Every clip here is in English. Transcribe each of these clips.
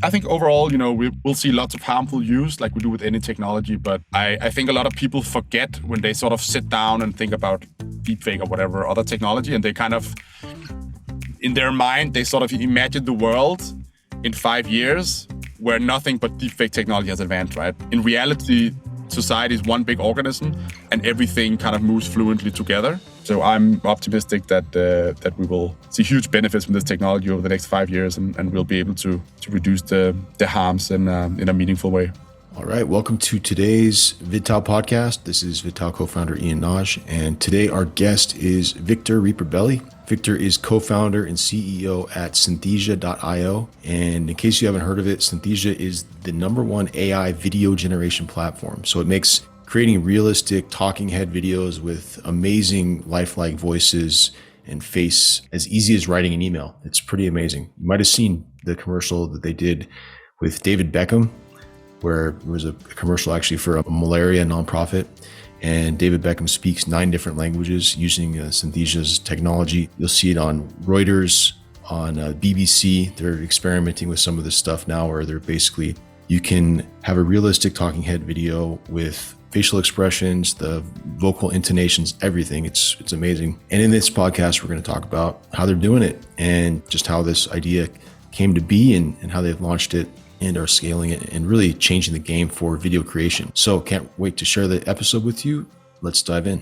I think overall, we'll see lots of harmful use like we do with any technology, but I think a lot of people forget when they sort of sit down and think about deepfake or whatever other technology, and they kind of, in their mind, they sort of imagine the world in 5 years where nothing but deepfake technology has advanced, right? In reality, society is one big organism and everything kind of moves fluently together. So I'm optimistic that we will see huge benefits from this technology over the next 5 years, and we'll be able to reduce the harms in a meaningful way. All right, welcome to today's VidTao Podcast. This is VidTao Co-Founder Ian Nagy, and today our guest is Victor Riparbelli. Victor is co-founder and CEO at Synthesia.io. And in case you haven't heard of it, Synthesia is the #1 AI video generation platform. So it makes creating realistic talking head videos with amazing lifelike voices and face as easy as writing an email. It's pretty amazing. You might have seen the commercial that they did with David Beckham, where it was a commercial actually for a malaria nonprofit. And David Beckham speaks 9 different languages using Synthesia's technology. You'll see it on Reuters, on BBC. They're experimenting with some of this stuff now where they're basically, you can have a realistic talking head video with facial expressions, the vocal intonations, everything. It's amazing. And in this podcast, we're going to talk about how they're doing it and just how this idea came to be and how they've launched it and are scaling it and really changing the game for video creation. So can't wait to share the episode with you. Let's dive in.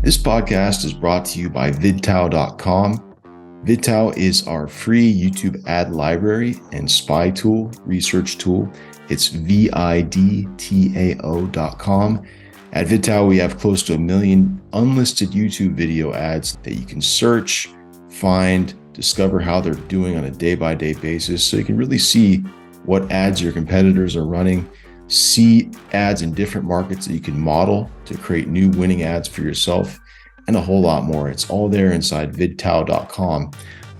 This podcast is brought to you by VidTao.com. VidTao is our free YouTube ad library and spy tool, research tool. It's VidTao.com. At VidTao, we have close to 1 million unlisted YouTube video ads that you can search, find, discover how they're doing on a day-by-day basis, so you can really see what ads your competitors are running, see ads in different markets that you can model to create new winning ads for yourself, and a whole lot more. It's all there inside vidtao.com.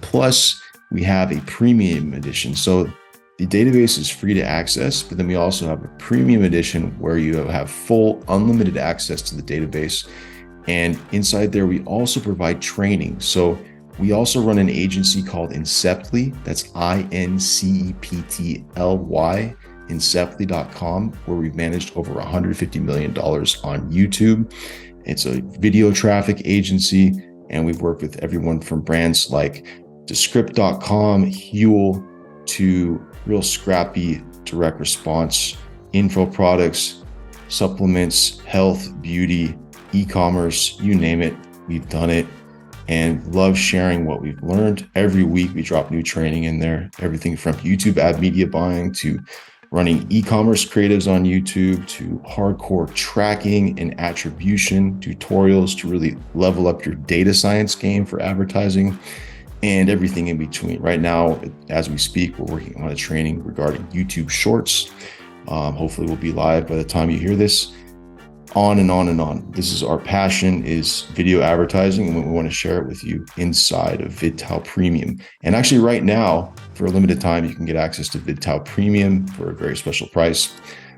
Plus, we have a premium edition. So the database is free to access, but then we also have a premium edition where you have full unlimited access to the database. And inside there, we also provide training. So we also run an agency called Inceptly. That's INCEPTLY, Inceptly.com, where we've managed over $150 million on YouTube. It's a video traffic agency, and we've worked with everyone from brands like Descript.com, Huel, to real scrappy direct response info products, supplements, health, beauty, e-commerce, you name it, we've done it. And love sharing what we've learned. Every week we drop new training in there, everything from YouTube ad media buying to running e-commerce creatives on YouTube to hardcore tracking and attribution tutorials to really level up your data science game for advertising and everything in between. Right now, as we speak, we're working on a training regarding YouTube Shorts. Hopefully we'll be live by the time you hear this. On and on and on. This is our passion, is video advertising, and we want to share it with you inside of VidTao Premium. And actually right now, for a limited time, you can get access to VidTao Premium for a very special price.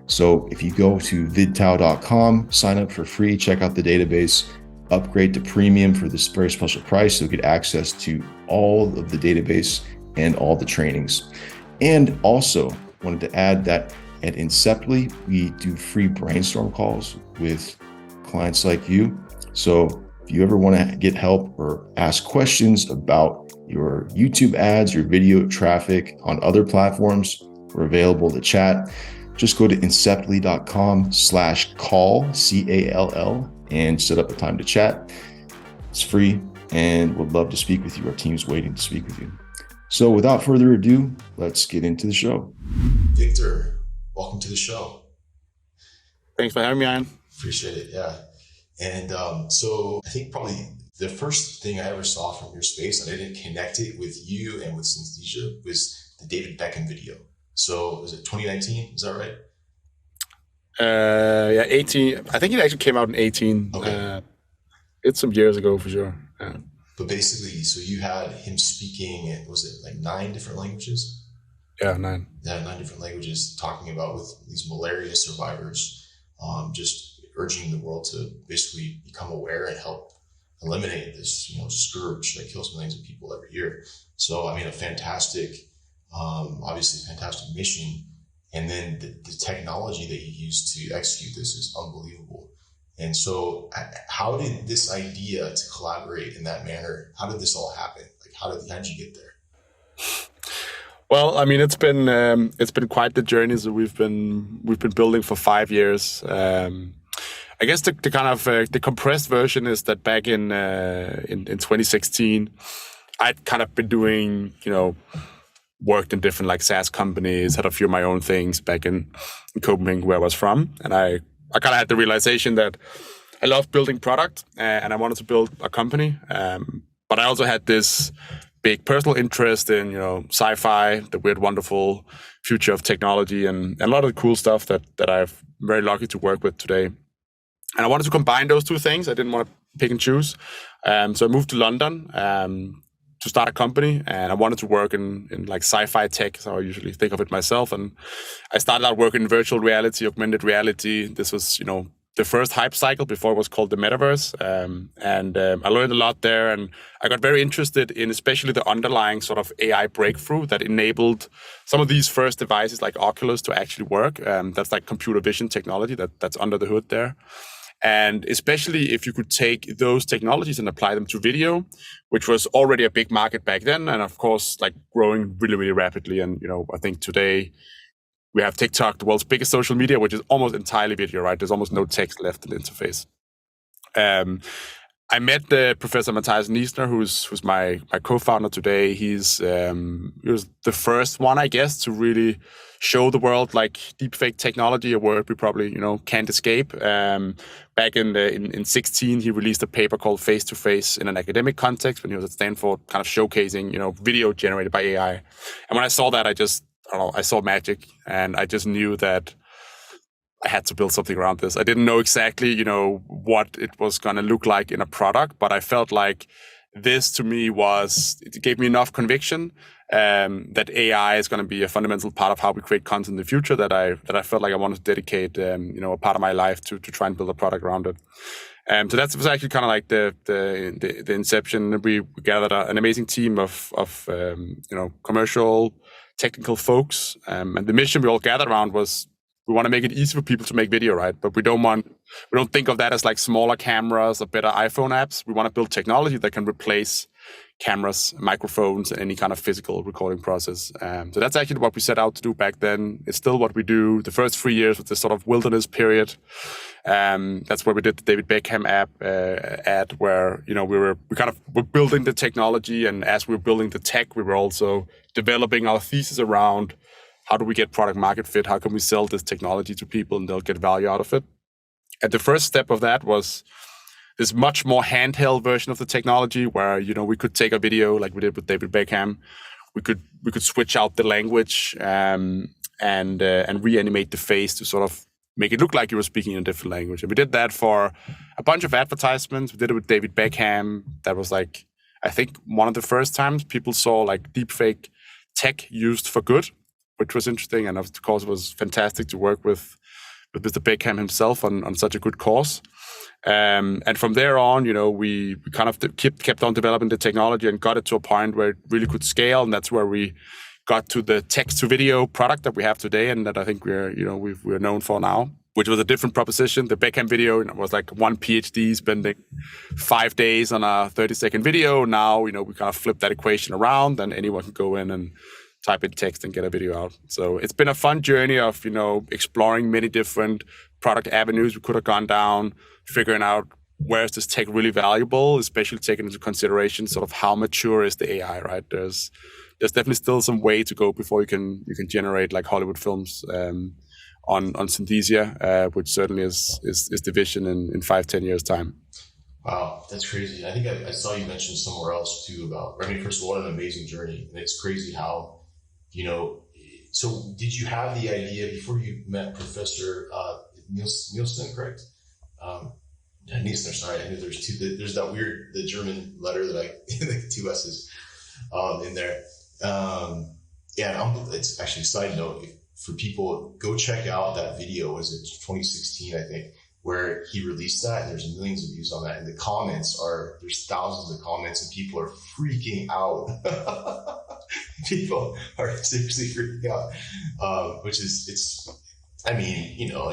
So if you go to vidtao.com, sign up for free, check out the database, upgrade to Premium for this very special price, so you get access to all of the database and all the trainings. And also wanted to add that at Inceptly, we do free brainstorm calls with clients like you. So if you ever want to get help or ask questions about your YouTube ads, your video traffic on other platforms, we're available to chat. Just go to inceptly.com/call, CALL, and set up a time to chat. It's free and would love to speak with you. Our team's waiting to speak with you. So without further ado, let's get into the show. Victor, welcome to the show. Thanks for having me, Ian. Appreciate it, yeah. And so I think probably the first thing I ever saw from your space, and I didn't connect it with you and with Synthesia, was the David Beckham video. So was it 2019? Is that right? Yeah, 18. I think it actually came out in 18. Okay. It's some years ago for sure. Yeah. But basically, so you had him speaking, was it like 9 different languages? Yeah, 9. Yeah, 9 different languages, talking about with these malaria survivors, just urging the world to basically become aware and help eliminate this, scourge that kills millions of people every year. So, I mean, a fantastic Obviously, fantastic mission. And then the technology that you use to execute this is unbelievable. And so how did this idea to collaborate in that manner, how did this all happen? Like, how did you get there? Well, I mean, it's been quite the journey. So we've been building for 5 years. I guess the kind of the compressed version is that back in 2016, I'd kind of been doing, worked in different like SaaS companies, had a few of my own things back in Copenhagen where I was from. And I kind of had the realization that I love building product and I wanted to build a company. But I also had this big personal interest in, sci-fi, the weird, wonderful future of technology and a lot of the cool stuff that I'm very lucky to work with today. And I wanted to combine those two things. I didn't want to pick and choose. So I moved to London to start a company, and I wanted to work in like sci-fi tech. So I usually think of it myself. And I started out working in virtual reality, augmented reality. This was, the first hype cycle before it was called the metaverse. I learned a lot there, and I got very interested in especially the underlying sort of AI breakthrough that enabled some of these first devices like Oculus to actually work. That's like computer vision technology that's under the hood there. And especially if you could take those technologies and apply them to video, which was already a big market back then, and of course, like growing really, really rapidly. And, I think today we have TikTok, the world's biggest social media, which is almost entirely video, right? There's almost no text left in the interface. I met Professor Matthias Niesner, who's my co-founder today. He was the first one, I guess, to really show the world like deepfake technology, a word we probably can't escape. Back in 16, he released a paper called Face to Face in an academic context when he was at Stanford, kind of showcasing video generated by AI. And when I saw that, I saw magic, and I just knew that I had to build something around this. I didn't know exactly, what it was going to look like in a product, but I felt like this to me it gave me enough conviction that AI is going to be a fundamental part of how we create content in the future that I felt like I wanted to dedicate, a part of my life to try and build a product around it. So that was actually kind of like the inception. We gathered an amazing team of commercial, technical folks, and the mission we all gathered around was we want to make it easy for people to make video, right? But we don't think of that as like smaller cameras or better iPhone apps. We want to build technology that can replace cameras, microphones, and any kind of physical recording process. So that's actually what we set out to do back then. It's still what we do. The first 3 years was this sort of wilderness period. That's where we did the David Beckham ad where, we're building the technology. And as we were building the tech, we were also developing our thesis around how do we get product market fit? How can we sell this technology to people and they'll get value out of it? And the first step of that was this much more handheld version of the technology where, we could take a video like we did with David Beckham. We could switch out the language and reanimate the face to sort of make it look like you were speaking in a different language. And we did that for a bunch of advertisements. We did it with David Beckham. That was like, I think one of the first times people saw like deepfake tech used for good, which was interesting. And of course, it was fantastic to work with Mr. Beckham himself on such a good cause. And from there on, we kind of kept on developing the technology and got it to a point where it really could scale. And that's where we got to the text to video product that we have today. And that I think we're known for now, which was a different proposition. The Beckham video was like one PhD spending 5 days on a 30-second video. Now, we kind of flip that equation around and anyone can go in and type in text and get a video out. So it's been a fun journey of, exploring many different product avenues we could have gone down, figuring out where is this tech really valuable, especially taking into consideration sort of how mature is the AI, right? There's definitely still some way to go before you can generate like Hollywood films on Synthesia, which certainly is the vision in 5-10 years time. Wow, that's crazy. I think I saw you mention somewhere else too about, first of all, what an amazing journey. And it's crazy how, so did you have the idea before you met Professor Nielsen, correct? Nielsen, sorry. I knew there's that weird, the German letter that like 2 S's in there. It's actually a side note for people, go check out that video. Was it 2016, I think? where he released that, and there's millions of views on that. And the comments there's thousands of comments, and people are freaking out. People are seriously freaking out,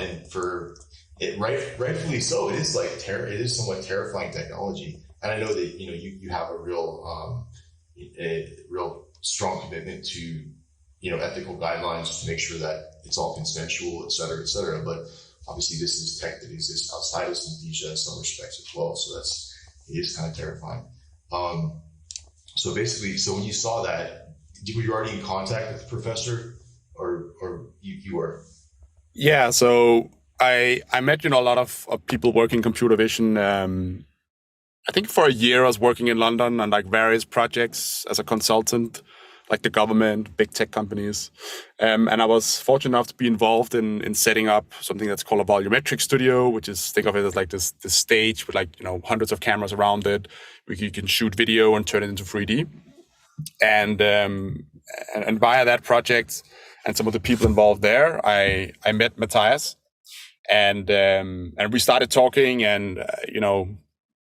and for it, rightfully so, it is it is somewhat terrifying technology. And I know that, you have a real strong commitment to, ethical guidelines to make sure that it's all consensual, et cetera, et cetera. But obviously this is tech that exists outside of synesthesia in some respects as well. So it is kind of terrifying. So when you saw that, were you already in contact with the professor or you were? Yeah. So I met, a lot of people working computer vision. I think for a year I was working in London on various projects as a consultant, like the government, big tech companies. And I was fortunate enough to be involved in setting up something that's called a volumetric studio, which is, think of it as this stage with hundreds of cameras around it, where you can shoot video and turn it into 3D. And via that project and some of the people involved there, I met Matthias, and we started talking, and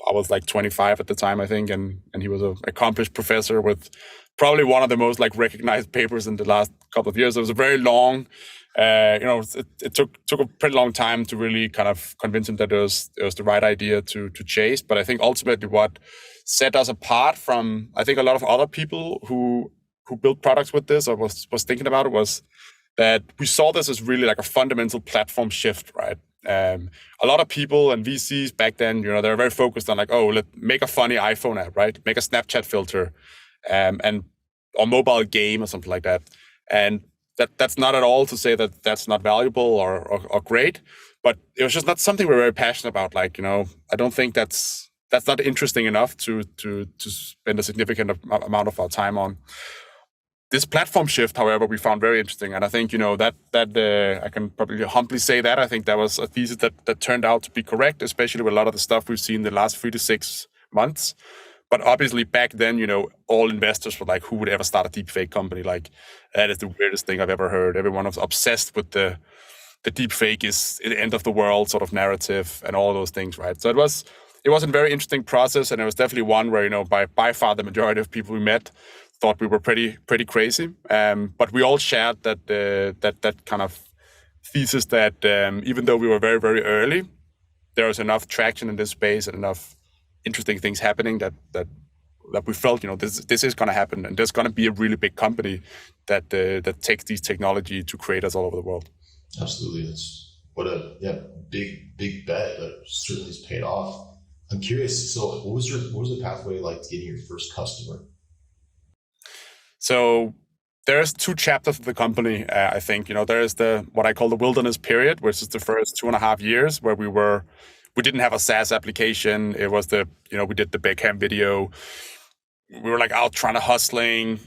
I was 25 at the time, I think, and he was an accomplished professor with probably one of the most recognized papers in the last couple of years. It was a very long, it took a pretty long time to really kind of convince him that it was the right idea to chase. But I think ultimately what set us apart from, I think, a lot of other people who built products with this or was thinking about it, was that we saw this as really a fundamental platform shift, right? A lot of people and VCs back then, they're very focused on let's make a funny iPhone app, right? Make a Snapchat filter, or mobile game or something like that. And that's not at all to say that that's not valuable or great, but it was just not something we're very passionate about. I don't think that's not interesting enough to spend a significant amount of our time on. This platform shift, however, we found very interesting. And I think, that I can probably humbly say that I think that was a thesis that turned out to be correct, especially with a lot of the stuff we've seen the last 3 to 6 months. But obviously back then, all investors were who would ever start a deepfake company? That is the weirdest thing I've ever heard. Everyone was obsessed with the deepfake is the end of the world sort of narrative and all those things, right? So it was a very interesting process, and it was definitely one where, by far the majority of people we met thought we were pretty crazy. But we all shared that kind of thesis that even though we were very, very early, there was enough traction in this space and enough interesting things happening that we felt, this is going to happen, and there's going to be a really big company that takes these technology to creators all over the world. Absolutely, that's what a big bet, but certainly it's paid off. I'm curious. So, what was the pathway like to getting your first customer? So there's 2 chapters of the company. I think there is what I call the wilderness period, which is the first 2.5 years where we didn't have a SaaS application. It was we did the Beckham video. We were out trying to hustling,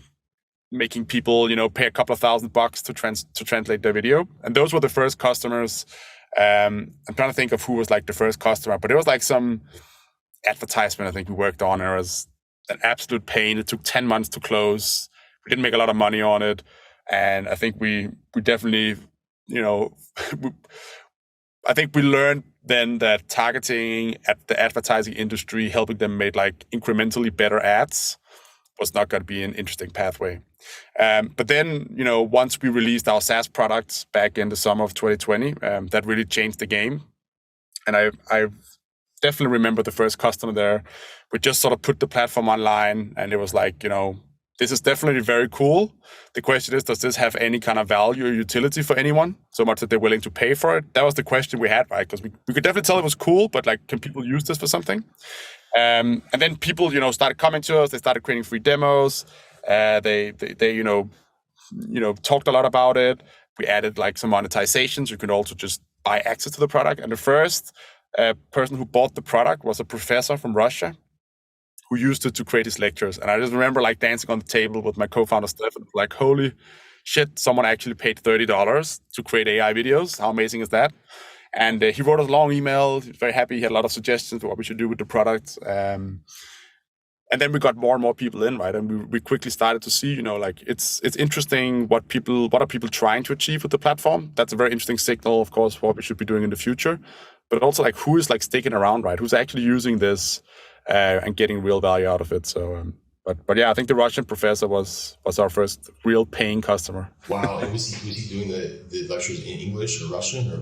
making people, pay a couple of $1,000 to translate their video. And those were the first customers. I'm trying to think of who was the first customer, but it was some advertisement I think we worked on. It was an absolute pain. It took 10 months to close. We didn't make a lot of money on it. And I think we definitely, I think we learned then that targeting at the advertising industry, helping them make incrementally better ads, was not going to be an interesting pathway. But then, once we released our SaaS products back in the summer of 2020, that really changed the game. And I definitely remember the first customer there. We just sort of put the platform online, and it was this is definitely very cool. The question is, does this have any kind of value or utility for anyone, so much that they're willing to pay for it? That was the question we had, right? Because we could definitely tell it was cool, but can people use this for something? And then people, started coming to us. They started creating free demos. They talked a lot about it. We added some monetizations. You could also just buy access to the product. And the first person who bought the product was a professor from Russia who used it to create his lectures. And I just remember dancing on the table with my co-founder Stefan, holy shit, someone actually paid $30 to create AI videos. How amazing is that? And he wrote us a long email. He was very happy. He had a lot of suggestions for what we should do with the product. And then we got more and more people in, right? And we quickly started to see, it's interesting what are people trying to achieve with the platform. That's a very interesting signal, of course, for what we should be doing in the future. but also like who is like sticking around, right? Who's actually using this and getting real value out of it. So, but yeah, I think the Russian professor was our first real paying customer. Wow. And was he doing the lectures in English or Russian, or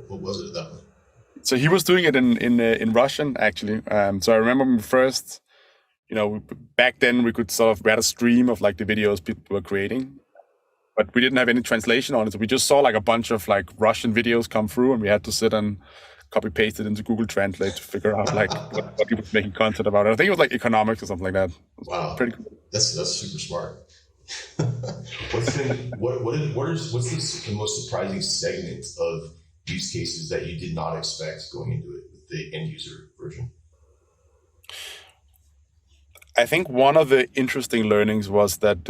what was it at that point? So he was doing it in Russian, actually. So I remember when we first, back then we could sort of read a stream of like the videos people were creating, but we didn't have any translation on it. So we just saw like a bunch of like Russian videos come through, and we had to sit and copy paste it into Google Translate to figure out like what he was making content about. And I think it was like economics or something like that. Wow, pretty cool. That's super smart. What's the most surprising segment of use cases that you did not expect going into it with the end user version? I think one of the interesting learnings was that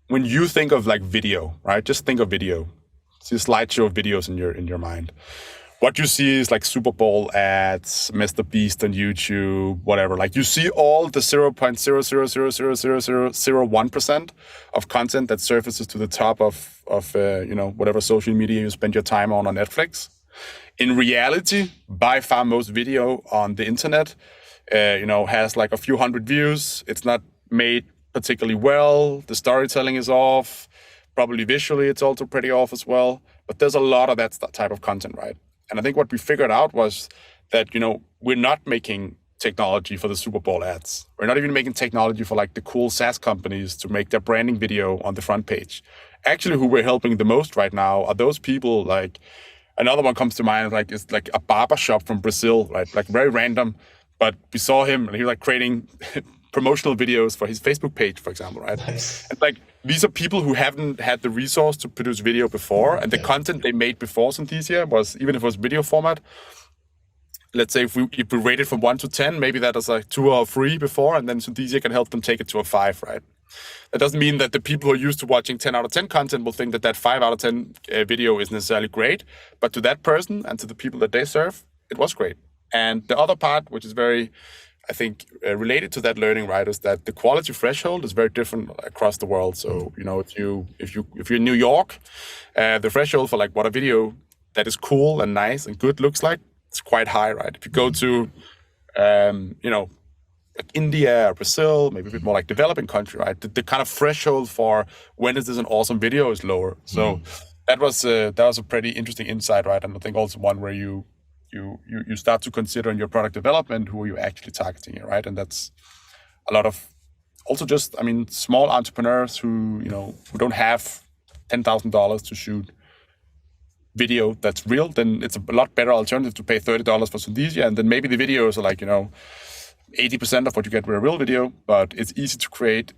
when you think of like video, right? Just think of video. See a slideshow of videos in your mind. What you see is like Super Bowl ads, Mr. Beast on YouTube, whatever. Like you see all the 0.0000001% of content that surfaces to the top of whatever social media you spend your time on Netflix. In reality, by far most video on the internet, has like a few hundred views. It's not made particularly well. The storytelling is off. Probably visually, it's also pretty off as well. But there's a lot of that type of content, right? And I think what we figured out was that, we're not making technology for the Super Bowl ads. We're not even making technology for like the cool SaaS companies to make their branding video on the front page. Actually, who we're helping the most right now are those people. Like another one comes to mind, like it's like a barber shop from Brazil, right? Like very random, but we saw him and he was like creating promotional videos for his Facebook page, for example, right? Nice. And like these are people who haven't had the resource to produce video before, and the content they made before Synthesia was, even if it was video format, let's say if we rate it from 1 to 10, maybe that is like 2 or 3 before, and then Synthesia can help them take it to a 5, right? That doesn't mean that the people who are used to watching 10 out of 10 content will think that 5 out of 10 video is necessarily great, but to that person and to the people that they serve, it was great. And the other part, which is very, I think, related to that learning, right, is that the quality threshold is very different across the world. So, if you're in New York, the threshold for like what a video that is cool and nice and good looks like, it's quite high, right? If you go to, like India or Brazil, maybe a bit more like developing country, right? The kind of threshold for when is this an awesome video is lower. So that was a pretty interesting insight, right? And I think also one where you start to consider in your product development who are you actually targeting, right? And that's a lot of also just, small entrepreneurs who don't have $10,000 to shoot video that's real. Then it's a lot better alternative to pay $30 for Synthesia, and then maybe the videos are like 80% of what you get with a real video, but it's easy to create,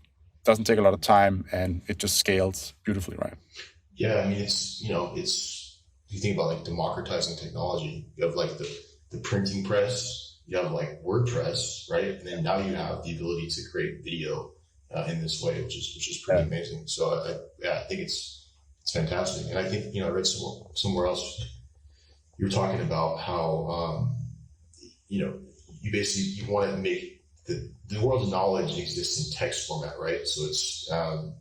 doesn't take a lot of time, and it just scales beautifully, right? Yeah, it's you think about like democratizing technology. You have like the printing press, you have like WordPress, right? And then now you have the ability to create video in this way, which is pretty amazing. So I think it's fantastic. And I think I read somewhere else you were talking about how you basically you want to make the world's knowledge exists in text format, right? So it's and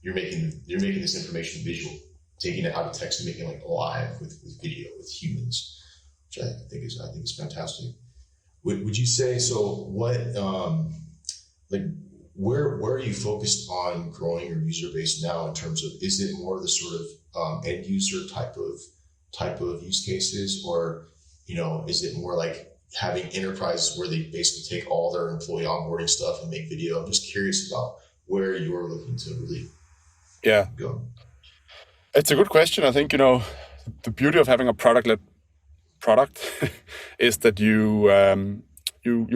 you're making this information visual, taking it out of text and making it like alive with video, with humans, which I think is fantastic. Would you say, so what, where are you focused on growing your user base now in terms of, is it more the sort of end user type of use cases, or, is it more like having enterprises where they basically take all their employee onboarding stuff and make video? I'm just curious about where you're looking to really go. It's a good question. I think, the beauty of having a product-led product is that you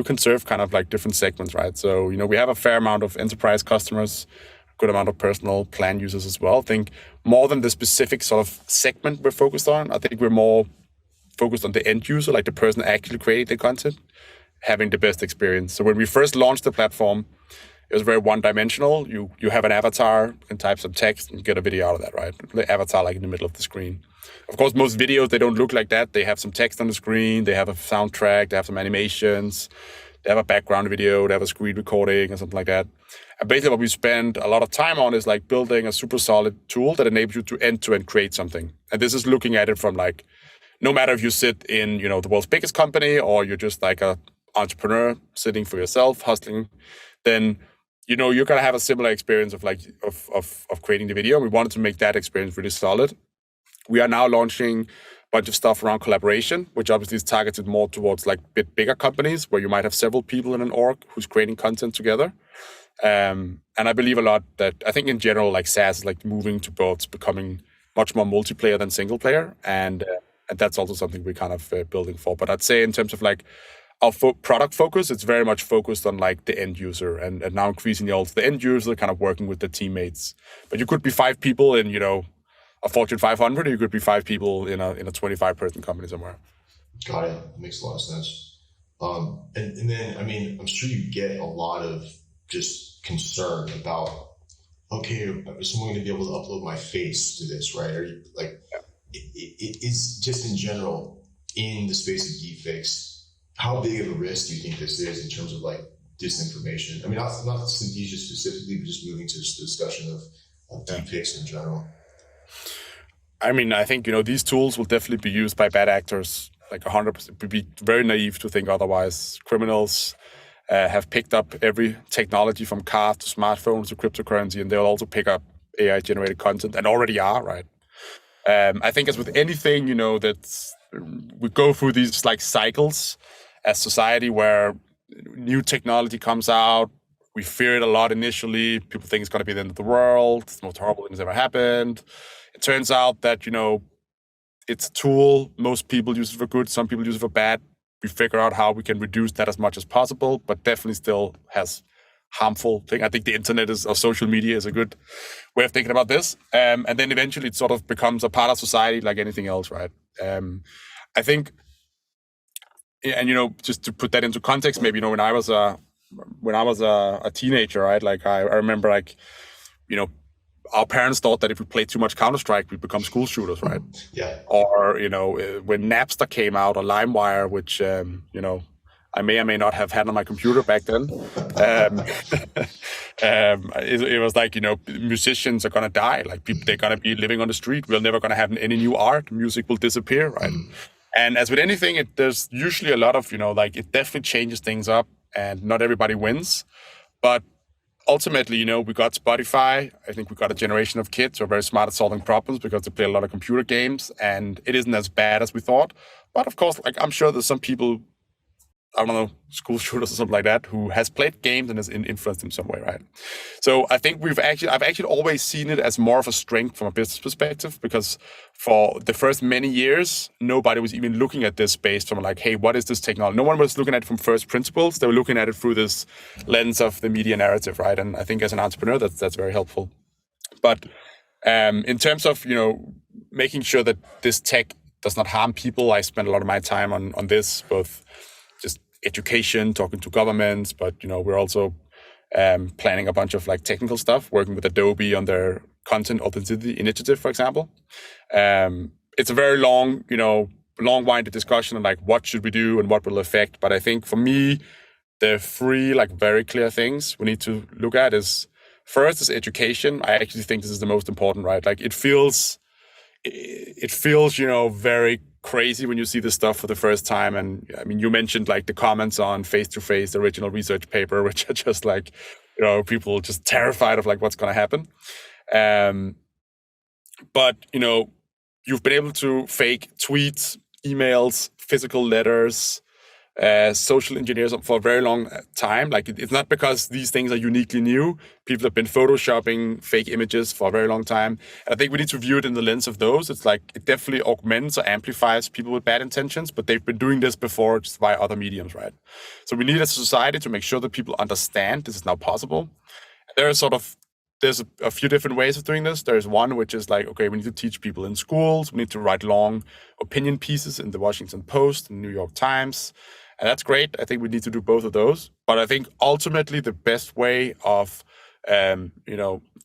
can serve kind of like different segments, right? So, we have a fair amount of enterprise customers, a good amount of personal plan users as well. I think more than the specific sort of segment we're focused on, I think we're more focused on the end user, like the person actually creating the content, having the best experience. So when we first launched the platform, it was very one-dimensional. You have an avatar, you can type some text and get a video out of that, right? The avatar like in the middle of the screen. Of course, most videos, they don't look like that. They have some text on the screen, they have a soundtrack, they have some animations, they have a background video, they have a screen recording or something like that. And basically what we spend a lot of time on is like building a super solid tool that enables you to end-to-end create something. And this is looking at it from like no matter if you sit in, the world's biggest company or you're just like a entrepreneur sitting for yourself, hustling, then, you're going to have a similar experience of creating the video. We wanted to make that experience really solid. We are now launching a bunch of stuff around collaboration, which obviously is targeted more towards like bit bigger companies where you might have several people in an org who's creating content together. And I believe a lot that I think in general, like SaaS is like moving to both becoming much more multiplayer than single player. And that's also something we're kind of building for. But I'd say in terms of like our product focus, it's very much focused on like the end user and now increasingly also the end user kind of working with the teammates. But you could be 5 people in, a Fortune 500, or you could be 5 people in a 25-person company somewhere. Got it. That makes a lot of sense. And then, I mean, I'm sure you get a lot of just concern about, okay, is someone going to be able to upload my face to this, right? Or like, it is just in general in the space of deepfakes. How big of a risk do you think this is in terms of like disinformation? I mean, not Synthesia specifically, but just moving to the discussion of deepfakes in general. I mean, I think, these tools will definitely be used by bad actors, like 100%. It would be very naive to think otherwise. Criminals have picked up every technology from cars to smartphones to cryptocurrency, and they'll also pick up AI-generated content, and already are, right? I think as with anything, that we go through these like cycles as society where new technology comes out. We fear it a lot initially. People think it's going to be the end of the world. It's the most horrible thing that's ever happened. It turns out that, it's a tool. Most people use it for good. Some people use it for bad. We figure out how we can reduce that as much as possible, but definitely still has harmful thing. I think the internet or social media is a good way of thinking about this. And then eventually it sort of becomes a part of society like anything else, right? I think, and, just to put that into context, maybe, when I was a teenager, right? Like I remember like, our parents thought that if we played too much Counter-Strike, we'd become school shooters, right? Yeah. Or, when Napster came out or LimeWire, which, I may or may not have had on my computer back then. It was like, musicians are going to die. Like people, they're going to be living on the street. We're never going to have any new art. Music will disappear, right? And as with anything, there's usually a lot of, like it definitely changes things up and not everybody wins. But ultimately, we got Spotify. I think we got a generation of kids who are very smart at solving problems because they play a lot of computer games, and it isn't as bad as we thought. But of course, like I'm sure there's some people, I don't know, school shooters or something like that, who has played games and has influenced them some way, right? So I think I've actually always seen it as more of a strength from a business perspective, because for the first many years, nobody was even looking at this based from like, hey, what is this technology? No one was looking at it from first principles. They were looking at it through this lens of the media narrative, right? And I think as an entrepreneur, that's very helpful. But in terms of, making sure that this tech does not harm people, I spend a lot of my time on this, both just education, talking to governments, but we're also planning a bunch of like technical stuff, working with Adobe on their content authenticity initiative, for example. It's a very long, long-winded discussion on like what should we do and what will affect. But I think for me, the 3 like very clear things we need to look at is first is education. I actually think this is the most important, right? Like it feels, very crazy when you see this stuff for the first time. And I mean, you mentioned like the comments on Face-to-Face, the original research paper, which are just like, people just terrified of like what's going to happen. But, you've been able to fake tweets, emails, physical letters, social engineers for a very long time. Like it's not because these things are uniquely new. People have been photoshopping fake images for a very long time. And I think we need to view it in the lens of those. It's like it definitely augments or amplifies people with bad intentions, but they've been doing this before just via other mediums, right? So we need as a society to make sure that people understand this is now possible. There's a few different ways of doing this. There's one which is like, okay, we need to teach people in schools. We need to write long opinion pieces in the Washington Post and New York Times. And that's great. I think we need to do both of those. But I think ultimately the best way of,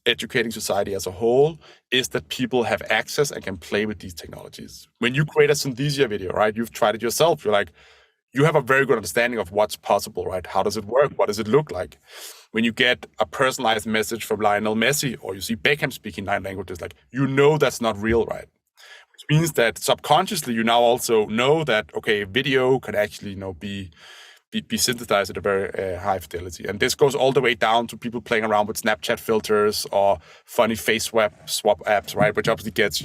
educating society as a whole is that people have access and can play with these technologies. When you create a Synthesia video, right, you've tried it yourself. You're like, you have a very good understanding of what's possible, right? How does it work? What does it look like? When you get a personalized message from Lionel Messi, or you see Beckham speaking 9 languages, like, that's not real, right? means that subconsciously you now also know that, okay, video can actually, be synthesized at a very high fidelity. And this goes all the way down to people playing around with Snapchat filters or funny face swap apps, right? Which obviously gets,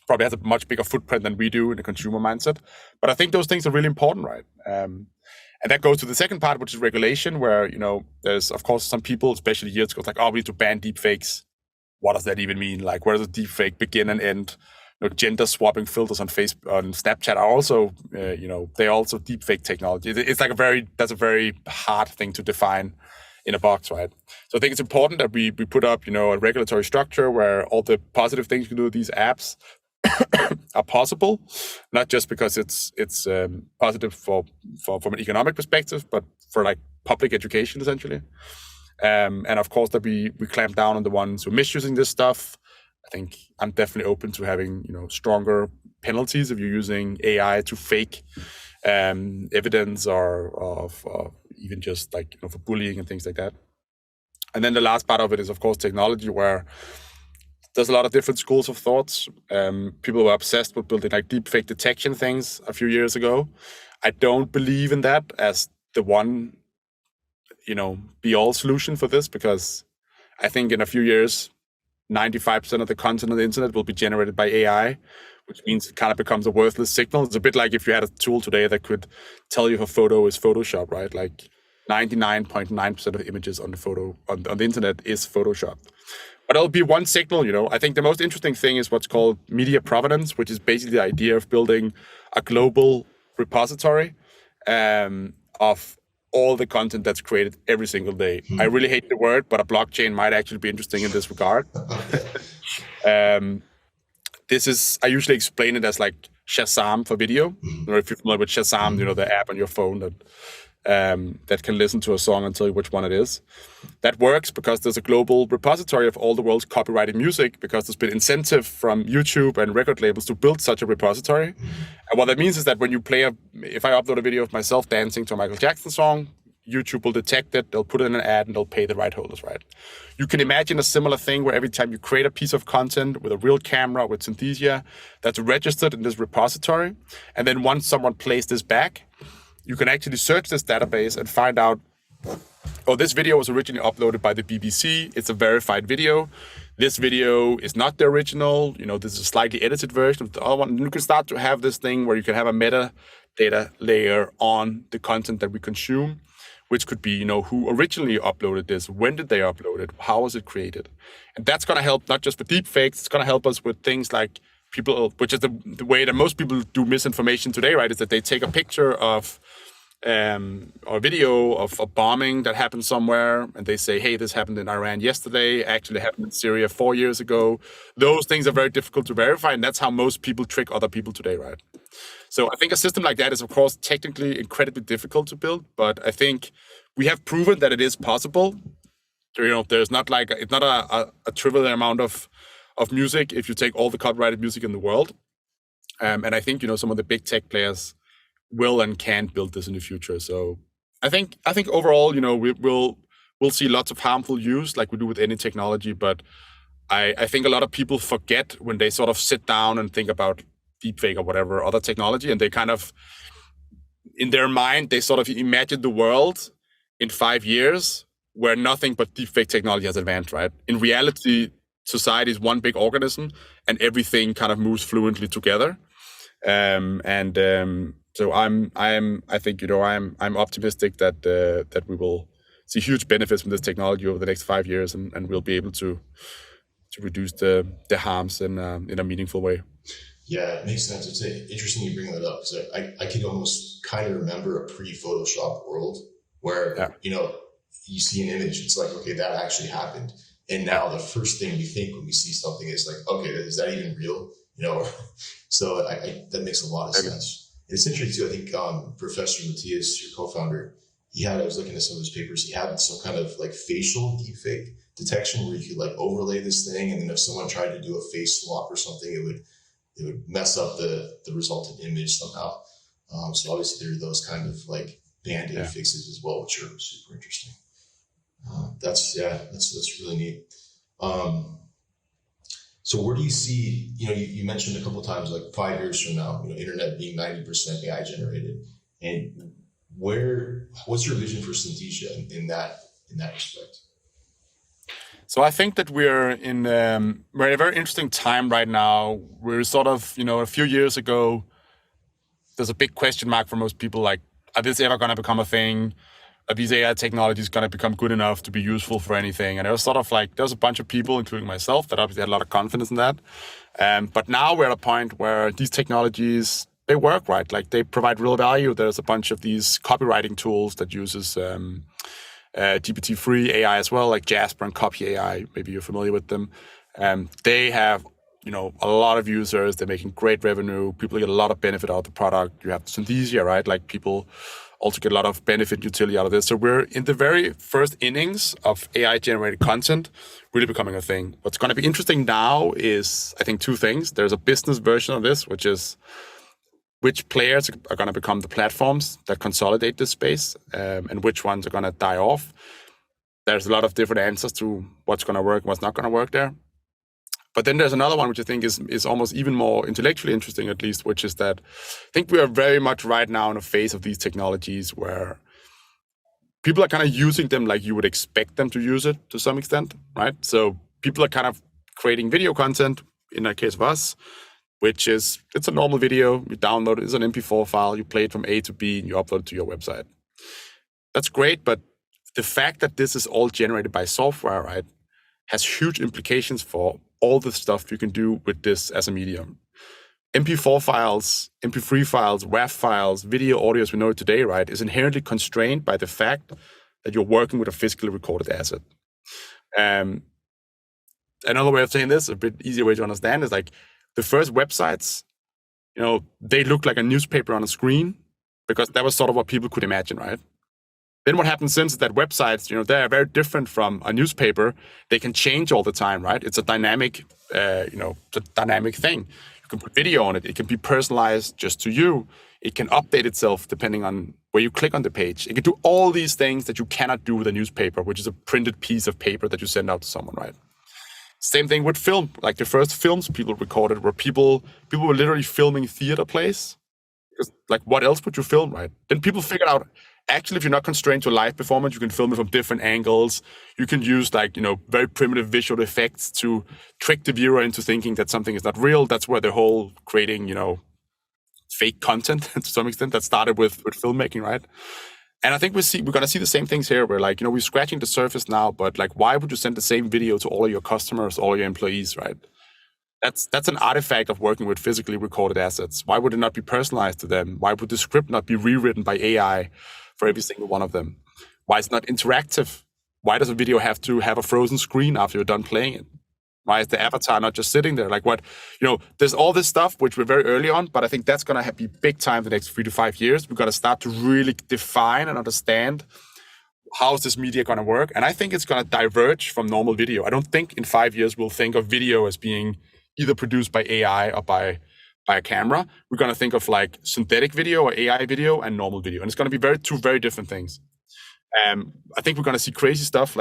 probably has a much bigger footprint than we do in the consumer mindset. But I think those things are really important, right? And that goes to the second part, which is regulation, where, there's, of course, some people, especially years ago, it's like, oh, we need to ban deepfakes. What does that even mean? Like, where does a deepfake begin and end? Gender swapping filters on Snapchat are also, they're also deepfake technology. It's like that's a very hard thing to define in a box, right? So I think it's important that we put up, a regulatory structure where all the positive things you can do with these apps are possible, not just because it's positive from an economic perspective, but for like public education essentially. And of course that we clamp down on the ones who are misusing this stuff. I think I'm definitely open to having, stronger penalties if you're using AI to fake evidence or even just like, for bullying and things like that. And then the last part of it is, of course, technology, where there's a lot of different schools of thoughts. People were obsessed with building like deepfake detection things a few years ago. I don't believe in that as the one, be-all solution for this, because I think in a few years, 95% of the content on the internet will be generated by AI, which means it kind of becomes a worthless signal. It's a bit like if you had a tool today that could tell you if a photo is Photoshop, right? Like 99.9% of images on the photo on the internet is Photoshop. But it'll be one signal, I think the most interesting thing is what's called media provenance, which is basically the idea of building a global repository of all the content that's created every single day. I really hate the word, but a blockchain might actually be interesting in this regard. I usually explain it as like Shazam for video. Or if you're familiar with Shazam, the app on your phone that can listen to a song and tell you which one it is. That works because there's a global repository of all the world's copyrighted music, because there's been incentive from YouTube and record labels to build such a repository. And what that means is that when you if I upload a video of myself dancing to a Michael Jackson song, YouTube will detect it, they'll put it in an ad, and they'll pay the right holders, right? You can imagine a similar thing where every time you create a piece of content with a real camera, with Synthesia, that's registered in this repository, and then once someone plays this back, you can actually search this database and find out, oh, this video was originally uploaded by the BBC. It's a verified video. This video is not the original. This is a slightly edited version of the other one. And you can start to have this thing where you can have a metadata layer on the content that we consume, which could be, who originally uploaded this, when did they upload it, how was it created? And that's going to help not just with deepfakes, it's going to help us with things like people, which is the way that most people do misinformation today, right, is that they take a picture of or video of a bombing that happened somewhere, and they say, hey, this happened in Iran yesterday, actually happened in Syria 4 years ago. Those things are very difficult to verify, and that's how most people trick other people today, right? So I think a system like that is, of course, technically incredibly difficult to build, but I think we have proven that it is possible. There's not like, it's not a trivial amount of music if you take all the copyrighted music in the world. And I think, some of the big tech players will and can build this in the future. So I think overall, we'll see lots of harmful use like we do with any technology, but I think a lot of people forget when they sort of sit down and think about deepfake or whatever other technology, and they kind of, in their mind, they sort of imagine the world in 5 years where nothing but deepfake technology has advanced, right? In reality, society is one big organism and everything kind of moves fluently together. So I'm optimistic that we will see huge benefits from this technology over the next 5 years, and we'll be able to reduce the harms in a meaningful way. Yeah, it makes sense. It's interesting you bring that up, because I can almost kind of remember a pre-Photoshop world where, you see an image, it's like, okay, that actually happened. And now the first thing we think when we see something is like, okay, is that even real? So that makes a lot of sense. And it's interesting too. I think Professor Matthias, your co-founder, I was looking at some of his papers, he had some kind of like facial deepfake detection where you could like overlay this thing, and then if someone tried to do a face swap or something, it would mess up the resultant image somehow. So obviously there are those kind of like band-aid fixes as well, which are super interesting. That's really neat. So where do you see, you mentioned a couple of times, like 5 years from now, internet being 90% AI generated, and what's your vision for Synthesia in that respect? So I think that we're in a very interesting time right now. We're sort of, a few years ago, there's a big question mark for most people, like, are this ever going to become a thing? Are these AI technologies going to become good enough to be useful for anything? And it was sort of like, there's a bunch of people, including myself, that obviously had a lot of confidence in that. But now we're at a point where these technologies, they work, right? Like, they provide real value. There's a bunch of these copywriting tools that uses GPT-3 AI as well, like Jasper and Copy AI. Maybe you're familiar with them. They have, a lot of users. They're making great revenue. People get a lot of benefit out of the product. You have Synthesia, right? Like, people also get a lot of benefit utility out of this. So we're in the very first innings of AI-generated content really becoming a thing. What's going to be interesting now is, I think, two things. There's a business version of this, which is which players are going to become the platforms that consolidate this space, and which ones are going to die off. There's a lot of different answers to what's going to work and what's not going to work there. But then there's another one, which I think is almost even more intellectually interesting, at least, which is that I think we are very much right now in a phase of these technologies where people are kind of using them like you would expect them to use it to some extent, right? So people are kind of creating video content, in the case of us, which is, it's a normal video, you download it, it's an MP4 file, you play it from A to B, and you upload it to your website. That's great, but the fact that this is all generated by software, right, has huge implications for all the stuff you can do with this as a medium. MP4 files, MP3 files, WAV files, video, audio as we know it today, right, is inherently constrained by the fact that you're working with a physically recorded asset. Another way of saying this, a bit easier way to understand, is like the first websites, they look like a newspaper on a screen because that was sort of what people could imagine, right? Then what happens since is that websites, they are very different from a newspaper. They can change all the time, right? It's a dynamic, it's a dynamic thing. You can put video on it. It can be personalized just to you. It can update itself depending on where you click on the page. It can do all these things that you cannot do with a newspaper, which is a printed piece of paper that you send out to someone, right? Same thing with film. Like the first films people recorded were people were literally filming theater plays. Because, like, what else would you film, right? Then people figured out, actually, if you're not constrained to live performance, you can film it from different angles. You can use very primitive visual effects to trick the viewer into thinking that something is not real. That's where the whole creating, fake content to some extent that started with filmmaking, right? And I think we're going to see the same things here where we're scratching the surface now, but why would you send the same video to all of your customers, all your employees, right? That's an artifact of working with physically recorded assets. Why would it not be personalized to them? Why would the script not be rewritten by AI for every single one of them? Why is it not interactive? Why does a video have to have a frozen screen after you're done playing it? Why is the avatar not just sitting there? There's all this stuff, which we're very early on, but I think that's going to be big time the next 3 to 5 years. We've got to start to really define and understand how is this media going to work. And I think it's going to diverge from normal video. I don't think in 5 years we'll think of video as being either produced by AI or by a camera. We're going to think of synthetic video or AI video and normal video. And it's going to be two very different things. I think we're going to see crazy stuff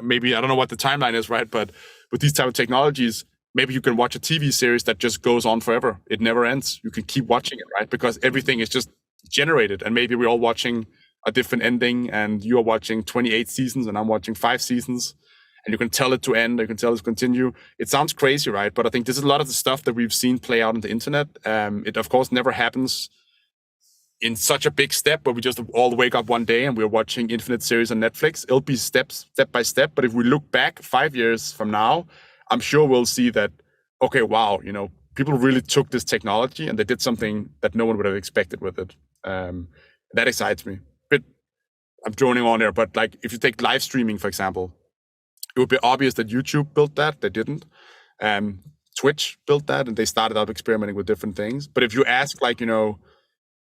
maybe, I don't know what the timeline is, right? But with these type of technologies, maybe you can watch a TV series that just goes on forever. It never ends. You can keep watching it, right? Because everything is just generated. And maybe we're all watching a different ending and you are watching 28 seasons and I'm watching 5 seasons. And you can tell it to end, you can tell it to continue. It sounds crazy, right? But I think this is a lot of the stuff that we've seen play out on the internet. It, of course, never happens in such a big step where we just all wake up one day and we're watching infinite series on Netflix. It'll be step by step. But if we look back 5 years from now, I'm sure we'll see that, okay, wow, people really took this technology and they did something that no one would have expected with it. That excites me. But I'm droning on there, but if you take live streaming, for example, it would be obvious that YouTube built that. They didn't. Twitch built that, and they started out experimenting with different things. But if you ask,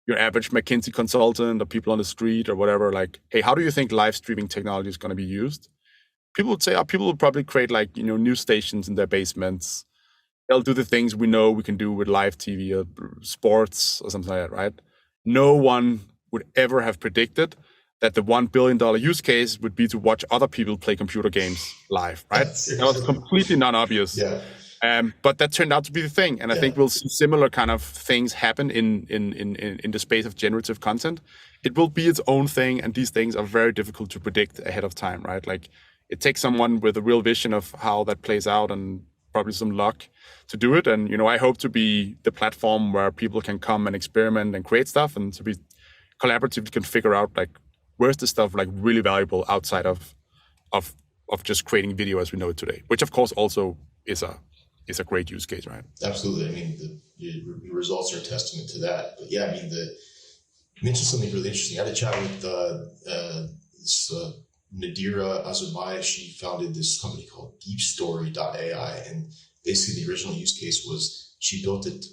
your average McKinsey consultant or people on the street or whatever, hey, how do you think live streaming technology is going to be used? People would say, people will probably create news stations in their basements. They'll do the things we know we can do with live TV or sports or something like that, right? No one would ever have predicted that the $1 billion use case would be to watch other people play computer games live, right? That was completely non-obvious. Yeah. But that turned out to be the thing, and I think we'll see similar kind of things happen in the space of generative content. It will be its own thing, and these things are very difficult to predict ahead of time, right? Like it takes someone with a real vision of how that plays out and probably some luck to do it. And I hope to be the platform where people can come and experiment and create stuff, and to be collaborative, can figure out like where's the stuff like really valuable outside of just creating video as we know it today, which of course also is a great use case, right? Absolutely. I mean, the results are a testament to that. But yeah, I mean, you mentioned something really interesting. I had a chat with this Nadira Azubai. She founded this company called DeepStory.ai, and basically the original use case was she built it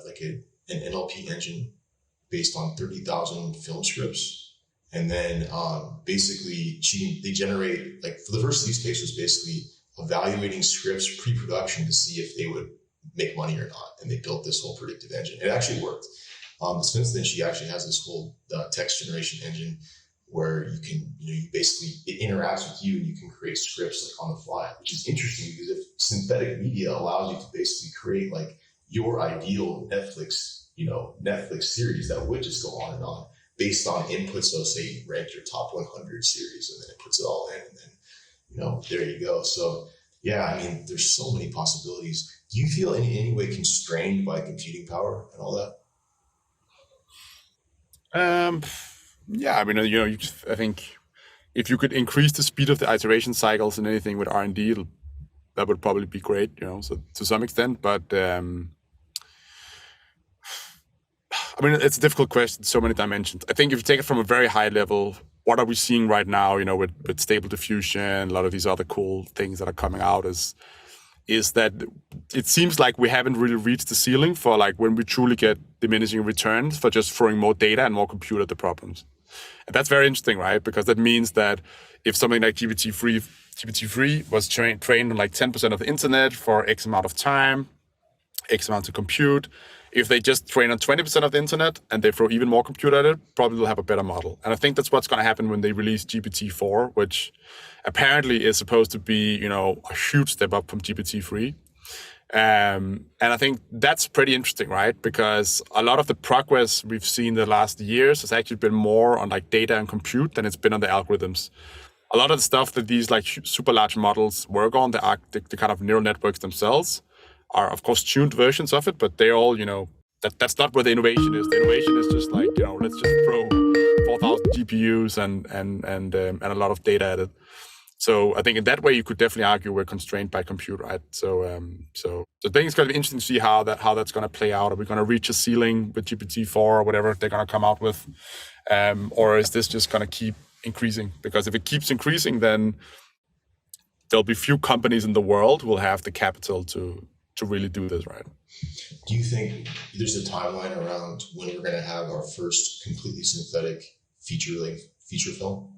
like an NLP engine based on 30,000 film scripts. And then basically they generate, like, for the first use case was basically evaluating scripts pre-production to see if they would make money or not. And they built this whole predictive engine. It actually worked. Since then, she actually has this whole text generation engine where you can, you basically, it interacts with you and you can create scripts like on the fly, which is interesting because if synthetic media allows you to basically create like your ideal Netflix series that would just go on and on based on inputs. So say you rank your top 100 series and then it puts it all in, and then, there you go. So yeah, I mean, there's so many possibilities. Do you feel in any way constrained by computing power and all that? Yeah, I mean, I think if you could increase the speed of the iteration cycles in anything with R&D, that would probably be great, so to some extent. But I mean, it's a difficult question, so many dimensions. I think if you take it from a very high level, what are we seeing right now, with stable diffusion, a lot of these other cool things that are coming out is that it seems like we haven't really reached the ceiling for like when we truly get diminishing returns for just throwing more data and more compute at the problems. And that's very interesting, right? Because that means that if something like GPT-3 was trained on like 10% of the internet for X amount of time, X amount of compute, if they just train on 20% of the internet and they throw even more compute at it, probably will have a better model. And I think that's what's going to happen when they release GPT-4, which apparently is supposed to be, a huge step up from GPT-3. And I think that's pretty interesting, right? Because a lot of the progress we've seen the last years has actually been more on like data and compute than it's been on the algorithms. A lot of the stuff that these like super large models work on, the kind of neural networks themselves, are of course tuned versions of it, but they're all, that's not where the innovation is. The innovation is just like, let's just throw 4,000 GPUs and a lot of data at it. So I think in that way, you could definitely argue we're constrained by compute, right? So I think it's going to be interesting to see how that's going to play out. Are we going to reach a ceiling with GPT-4 or whatever they're going to come out with? Or is this just going to keep increasing? Because if it keeps increasing, then there'll be few companies in the world who will have the capital to really do this, right? Do you think there's a timeline around when we're going to have our first completely synthetic feature film?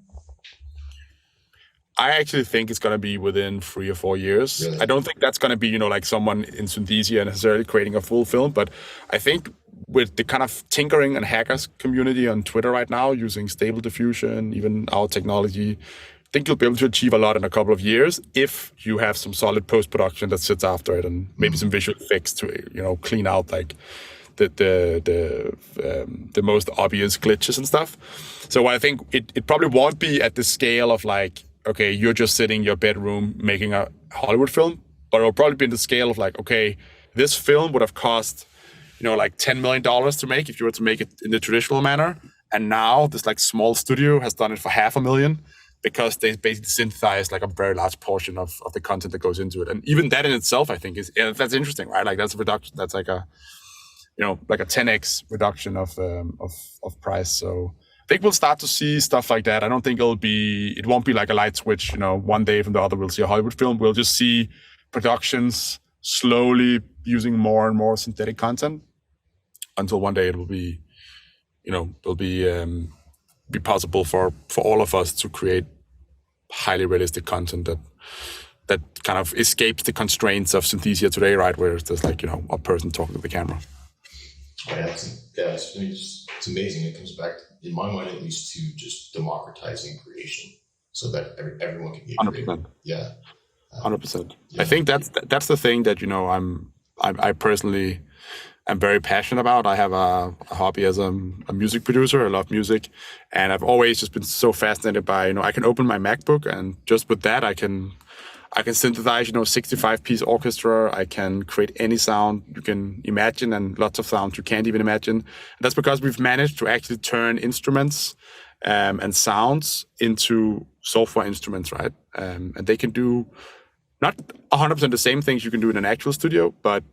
I actually think it's going to be within 3 or 4 years. Really? I don't think that's going to be, like someone in Synthesia necessarily creating a full film, but I think with the kind of tinkering and hackers community on Twitter right now, using stable diffusion, even our technology, I think you'll be able to achieve a lot in a couple of years if you have some solid post-production that sits after it, and maybe some visual effects to, clean out like the most obvious glitches and stuff. So I think it probably won't be at the scale of like, okay, you're just sitting in your bedroom making a Hollywood film, but it'll probably be in the scale of like, okay, this film would have cost, like $10 million to make if you were to make it in the traditional manner. And now this like small studio has done it for $500,000 because they basically synthesize like a very large portion of the content that goes into it. And even that in itself, I think that's interesting, right? Like that's a reduction. That's like a 10x reduction of price. So I think we'll start to see stuff like that. I don't think it won't be like a light switch, one day from the other we'll see a Hollywood film. We'll just see productions slowly using more and more synthetic content until one day it will be, it'll be possible for all of us to create highly realistic content that kind of escapes the constraints of Synthesia today, right? Where there's like, a person talking to the camera. It's amazing. It comes back, in my mind at least, to just democratizing creation so that everyone can get creative. 100%. Yeah. 100%. I think that's the thing that I personally am very passionate about. I have a hobby as a music producer. I love music, and I've always just been so fascinated by I can open my MacBook, and just with that I can synthesize 65-piece orchestra. I can create any sound you can imagine, and lots of sounds you can't even imagine. And that's because we've managed to actually turn instruments and sounds into software instruments, right? And they can do not 100% the same things you can do in an actual studio, but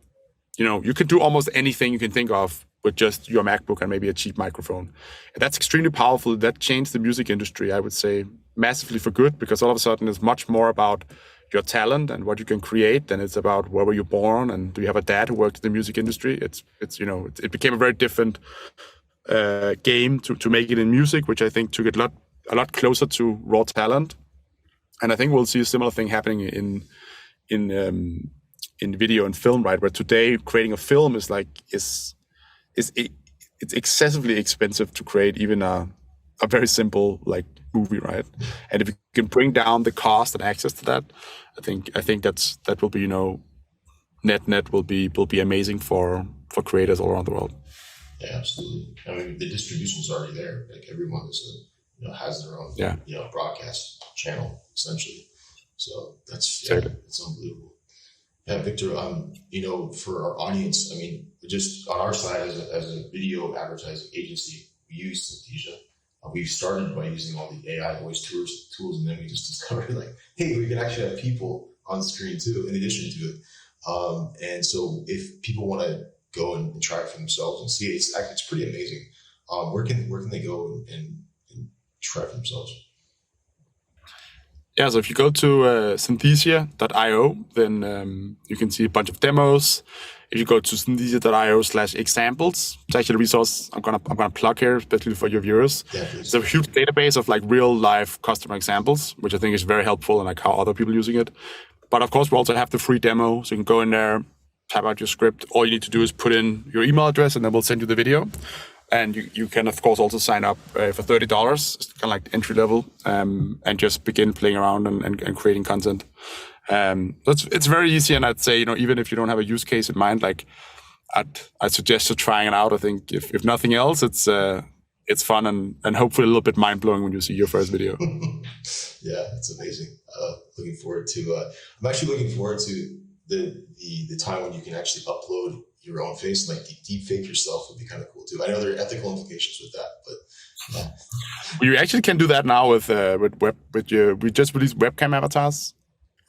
you can do almost anything you can think of with just your MacBook and maybe a cheap microphone. And that's extremely powerful. That changed the music industry, I would say, massively for good, because all of a sudden it's much more about your talent and what you can create than it's about where were you born and do you have a dad who worked in the music industry. It became a very different game to make it in music, which I think took it a lot closer to raw talent. And I think we'll see a similar thing happening in video and film, right? Where today creating a film is it's excessively expensive to create even a very simple movie, right? And if you can bring down the cost and access to that, I think that will be net will be amazing for creators all around the world. Yeah, absolutely. I mean, the distribution's already there. Everyone has their own broadcast channel essentially. So that's it's unbelievable. Yeah, Victor. For our audience, I mean, just on our side as a video advertising agency, we use Synthesia. We started by using all the AI voice tools, and then we just discovered hey, we can actually have people on screen too, in addition to it. And so if people want to go and try it for themselves and see it, it's pretty amazing. Where can they go and try it for themselves? Yeah, so if you go to synthesia.io, then you can see a bunch of demos. If you go to synthesia.io/examples, it's actually a resource I'm gonna plug here, especially for your viewers. Yeah, it's a huge database of real life customer examples, which I think is very helpful and how other people are using it. But of course, we also have the free demo, so you can go in there, type out your script. All you need to do is put in your email address, and then we'll send you the video. And you can, of course, also sign up for $30. It's kind of like entry level, and just begin playing around and creating content. It's very easy, and I'd say even if you don't have a use case in mind, I'd suggest you trying it out. I think if nothing else, it's fun and hopefully a little bit mind blowing when you see your first video. Yeah, it's amazing. Looking forward to. I'm actually looking forward to the time when you can actually upload your own face, deep fake yourself would be kind of cool too. I know there are ethical implications with that, but yeah. Well, you actually can do that now with we just released webcam avatars.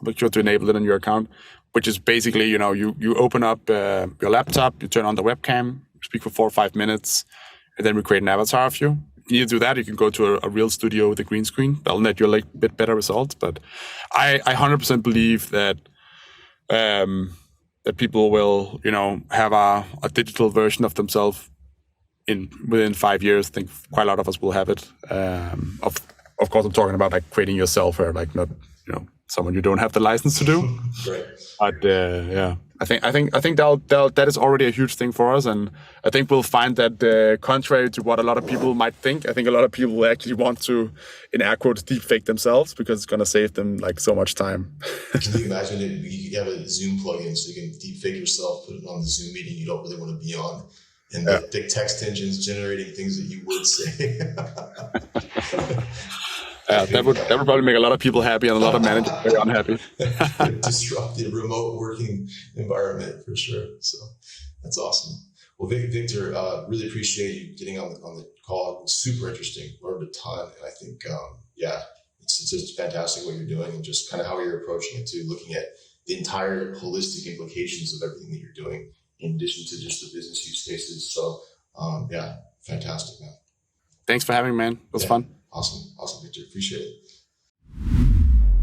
Make sure to enable it on your account, which is basically you open up your laptop, you turn on the webcam, speak for 4 or 5 minutes, and then we create an avatar of you. You do that, you can go to a real studio with a green screen. That'll net you a bit better results. But I 100% believe that that people will, have a digital version of themselves within 5 years. I think quite a lot of us will have it. Of course, I'm talking about creating yourself here, not someone you don't have the license to do. Right. But yeah, I think that is already a huge thing for us, and I think we'll find that contrary to what a lot of people might think, I think a lot of people will actually want to, in air quotes, deepfake themselves because it's going to save them so much time. Can you imagine it? You have a Zoom plugin so you can deepfake yourself, put it on the Zoom meeting you don't really want to be on, and the text engines generating things that you would say. That would probably make a lot of people happy and a lot of managers very unhappy. Disrupt the remote working environment for sure. So that's awesome. Well, Victor, really appreciate you getting on the call. It was super interesting. Learned a ton, and I think it's just fantastic what you're doing and just kind of how you're approaching it too, looking at the entire holistic implications of everything that you're doing in addition to just the business use cases. So fantastic, man. Thanks for having me, man. It was fun. Awesome, Victor. Appreciate it.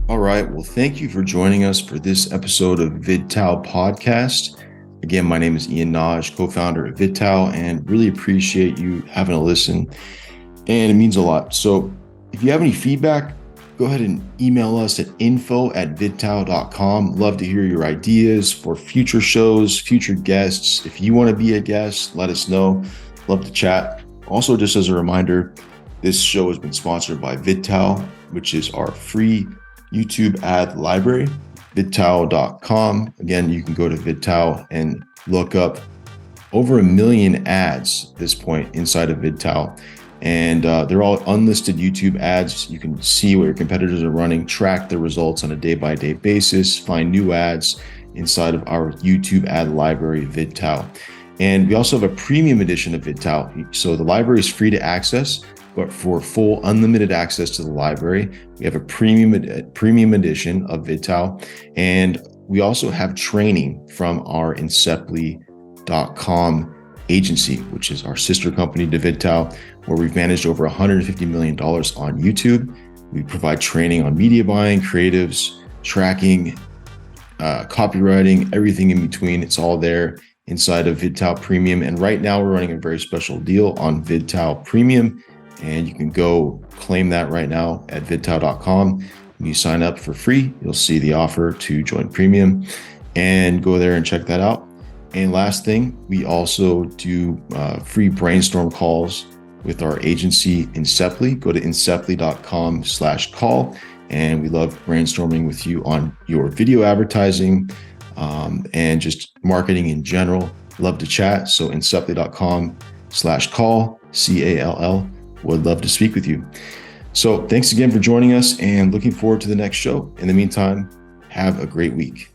All right. Well, thank you for joining us for this episode of VidTao Podcast. Again, my name is Ian Nagy, co-founder of VidTao, and really appreciate you having a listen. And it means a lot. So if you have any feedback, go ahead and email us at info@vidtao.com. Love to hear your ideas for future shows, future guests. If you want to be a guest, let us know. Love to chat. Also, just as a reminder, this show has been sponsored by VidTao, which is our free YouTube ad library. VidTao.com. Again, you can go to VidTao and look up over 1 million ads at this point inside of VidTao. And they're all unlisted YouTube ads. You can see what your competitors are running, track the results on a day-by-day basis, find new ads inside of our YouTube ad library, VidTao. And we also have a premium edition of VidTao. So the library is free to access, but for full unlimited access to the library, we have a premium edition of VidTao. And we also have training from our Inceptly.com agency, which is our sister company to VidTao, where we've managed over $150 million on YouTube. We provide training on media buying, creatives, tracking, copywriting, everything in between. It's all there inside of VidTao Premium. And right now we're running a very special deal on VidTao Premium, and you can go claim that right now at VidTao.com. When you sign up for free, you'll see the offer to join Premium, and go there and check that out. And last thing, we also do free brainstorm calls with our agency Inceptly. Go to Inceptly.com/call. And we love brainstorming with you on your video advertising and just marketing in general. Love to chat. So Inceptly.com/call, CALL. Would love to speak with you. So thanks again for joining us, and looking forward to the next show. In the meantime, have a great week.